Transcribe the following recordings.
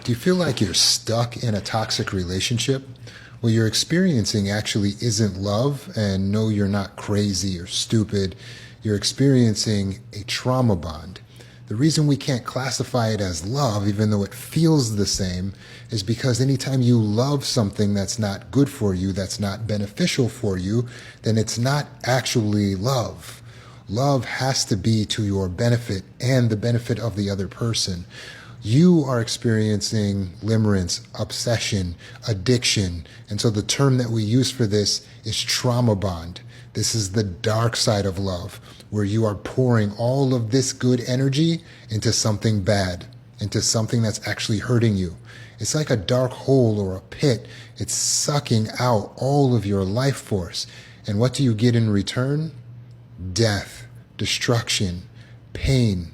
Do you feel like you're stuck in a toxic relationship? What you're experiencing actually isn't love, and no, you're not crazy or stupid. You're experiencing a trauma bond. The reason we can't classify it as love, even though it feels the same, is because anytime you love something that's not good for you, that's not beneficial for you, then it's not actually love. Love has to be to your benefit and the benefit of the other person. You are experiencing limerence, obsession, addiction. And so the term that we use for this is trauma bond. This is the dark side of love, where you are pouring all of this good energy into something bad, into something that's actually hurting you. It's like a dark hole or a pit. It's sucking out all of your life force. And what do you get in return? Death, destruction, pain,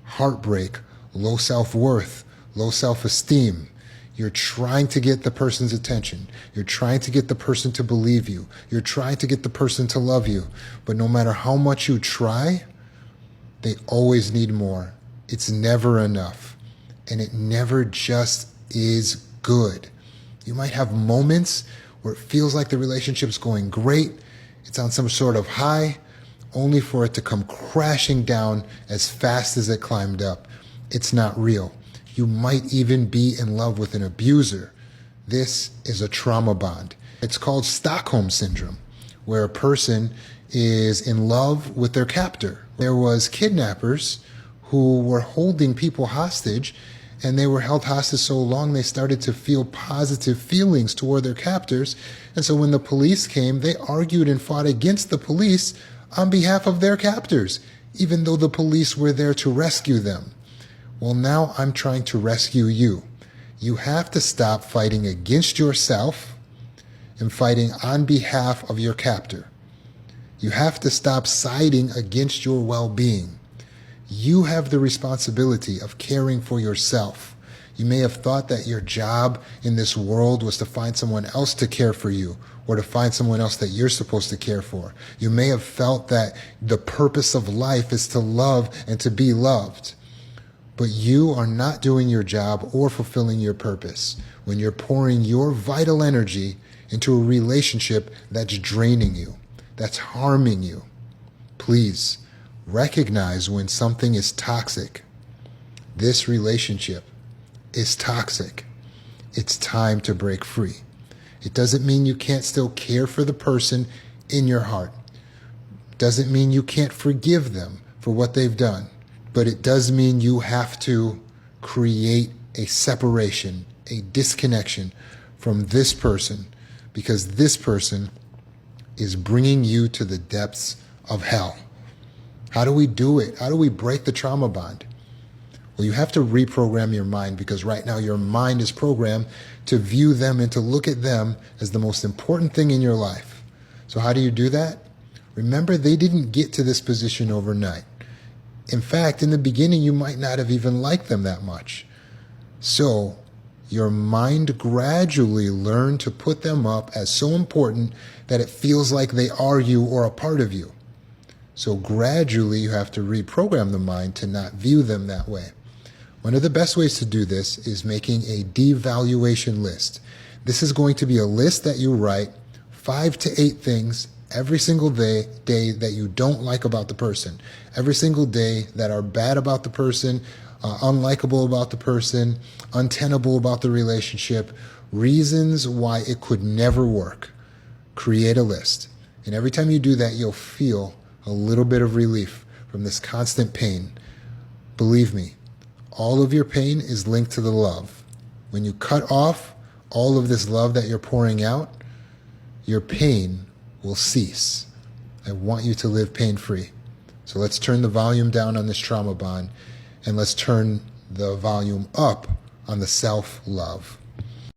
heartbreak, low self-worth, low self-esteem. You're trying to get the person's attention. You're trying to get the person to believe you. You're trying to get the person to love you. But no matter how much you try, they always need more. It's never enough. And it never just is good. You might have moments where it feels like the relationship's going great. It's on some sort of high, only for it to come crashing down as fast as it climbed up. It's not real. You might even be in love with an abuser. This is a trauma bond. It's called Stockholm Syndrome, where a person is in love with their captor. There was kidnappers who were holding people hostage, and they were held hostage so long they started to feel positive feelings toward their captors. And so when the police came, they argued and fought against the police on behalf of their captors, even though the police were there to rescue them. Well, now I'm trying to rescue you. You have to stop fighting against yourself and fighting on behalf of your captor. You have to stop siding against your well-being. You have the responsibility of caring for yourself. You may have thought that your job in this world was to find someone else to care for you, or to find someone else that you're supposed to care for. You may have felt that the purpose of life is to love and to be loved. But you are not doing your job or fulfilling your purpose when you're pouring your vital energy into a relationship that's draining you, that's harming you. Please recognize when something is toxic. This relationship is toxic. It's time to break free. It doesn't mean you can't still care for the person in your heart. It doesn't mean you can't forgive them for what they've done. But it does mean you have to create a separation, a disconnection from this person, because this person is bringing you to the depths of hell. How do we do it? How do we break the trauma bond? Well, you have to reprogram your mind, because right now your mind is programmed to view them and to look at them as the most important thing in your life. So how do you do that? Remember, they didn't get to this position overnight. In fact, in the beginning, you might not have even liked them that much. So your mind gradually learned to put them up as so important that it feels like they are you or a part of you. So gradually, you have to reprogram the mind to not view them that way. One of the best ways to do this is making a devaluation list. This is going to be a list that you write 5 to 8 things every single day that you don't like about the person. Every single day that are bad about the person, unlikable about the person, untenable about the relationship, reasons why it could never work. Create a list. And every time you do that, you'll feel a little bit of relief from this constant pain. Believe me, all of your pain is linked to the love. When you cut off all of this love that you're pouring out, your pain will cease. I want you to live pain-free. So let's turn the volume down on this trauma bond, and let's turn the volume up on the self-love.